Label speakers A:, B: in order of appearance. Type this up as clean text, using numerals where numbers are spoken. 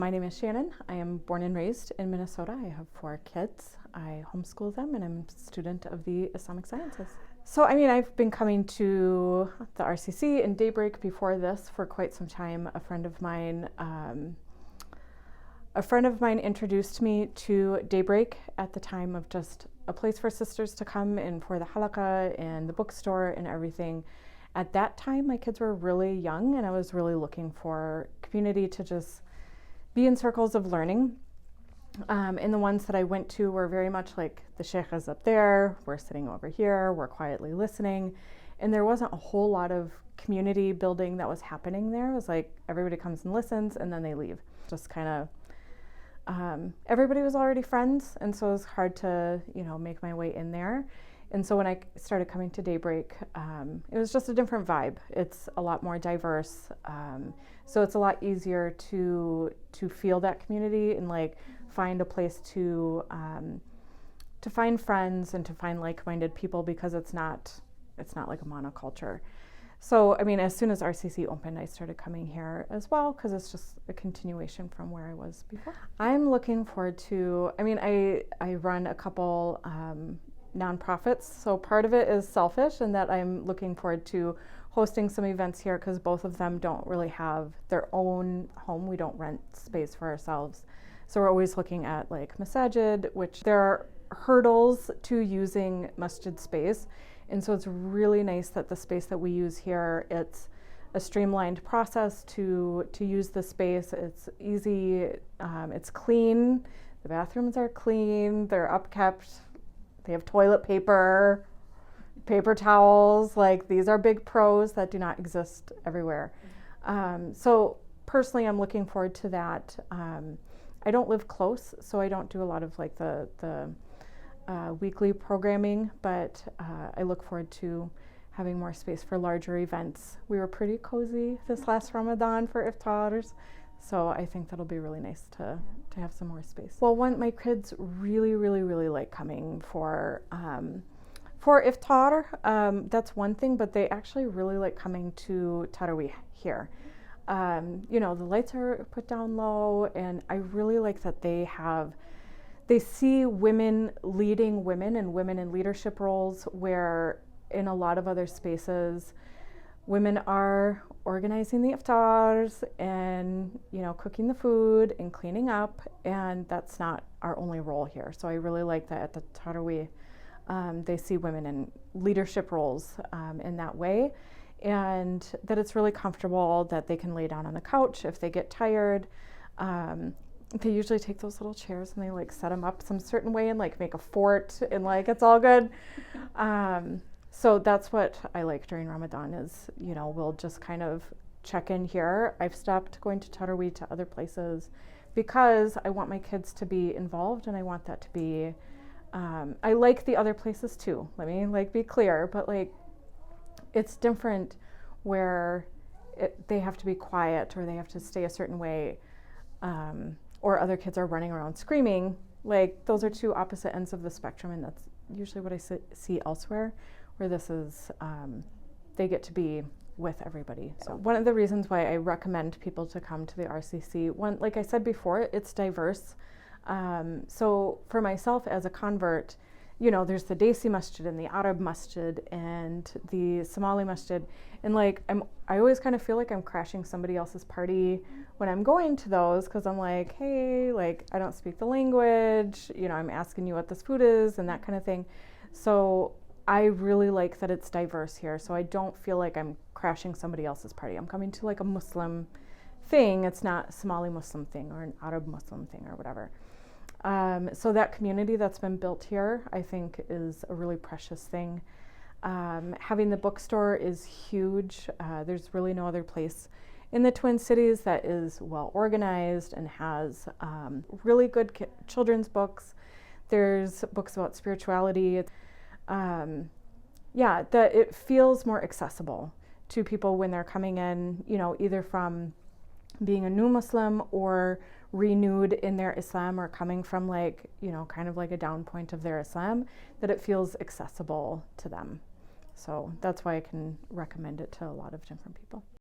A: My name is Shannon. I am born and raised in Minnesota. I have 4 kids. I homeschool them and I'm a student of the Islamic Sciences. So, I've been coming to the RCC and Daybreak before this for quite some time. A friend of mine introduced me to Daybreak at the time of just a place for sisters to come and for the halaqah and the bookstore and everything. At that time, my kids were really young and I was really looking for community to just be in circles of learning. And the ones that I went to were very much like the sheikh is up there, we're sitting over here, we're quietly listening. And there wasn't a whole lot of community building that was happening there. It was like everybody comes and listens and then they leave. Just kind of, everybody was already friends. And so it was hard to, make my way in there. And so when I started coming to Daybreak, it was just a different vibe. It's a lot more diverse. So it's a lot easier to feel that community and find a place to find friends and to find like-minded people, because it's not like a monoculture. So, as soon as RCC opened, I started coming here as well, because it's just a continuation from where I was before. I'm looking forward to, I run a couple nonprofits, so part of it is selfish in that I'm looking forward to hosting some events here, because both of them don't really have their own home. We don't rent space for ourselves. So we're always looking at masajid, which there are hurdles to using masjid space. And so it's really nice that the space that we use here, it's a streamlined process to use the space. It's easy, it's clean, the bathrooms are clean, they're upkept, they have toilet paper, paper towels. These are big pros that do not exist everywhere. So personally, I'm looking forward to that. I don't live close, so I don't do a lot of the weekly programming, but I look forward to having more space for larger events. We were pretty cozy this last Ramadan for iftars, so I think that'll be really nice to have some more space. Well, my kids really like coming for iftar. That's one thing, but they actually really like coming to Taraweh here. The lights are put down low, and I really like that they see women leading women and women in leadership roles, where in a lot of other spaces, women are organizing the iftars and, cooking the food and cleaning up, and that's not our only role here. So I really like that at the Taraweh, they see women in leadership roles in that way, and that it's really comfortable, that they can lay down on the couch if they get tired. They usually take those little chairs and they set them up some certain way and make a fort, and it's all good. So that's what I like during Ramadan is, we'll just kind of check in here. I've stopped going to Tarawih to other places because I want my kids to be involved, and I want that to be, I like the other places too. Let me be clear, but it's different where they have to be quiet or they have to stay a certain way, or other kids are running around screaming. Those are two opposite ends of the spectrum, and that's usually what I see elsewhere, where this is, they get to be with everybody. So one of the reasons why I recommend people to come to the RCC, one, like I said before, it's diverse. So for myself as a convert, there's the Desi Masjid and the Arab Masjid and the Somali Masjid. And I always kind of feel like I'm crashing somebody else's party when I'm going to those, because I'm hey, I don't speak the language, I'm asking you what this food is and that kind of thing. So I really like that it's diverse here. So I don't feel like I'm crashing somebody else's party. I'm coming to a Muslim thing. It's not a Somali Muslim thing or an Arab Muslim thing or whatever. So that community that's been built here, I think, is a really precious thing. Having the bookstore is huge. There's really no other place in the Twin Cities that is well organized and has really good children's books. There's books about spirituality. That it feels more accessible to people when they're coming in, either from being a new Muslim or renewed in their Islam, or coming from kind of a down point of their Islam, that it feels accessible to them. So that's why I can recommend it to a lot of different people.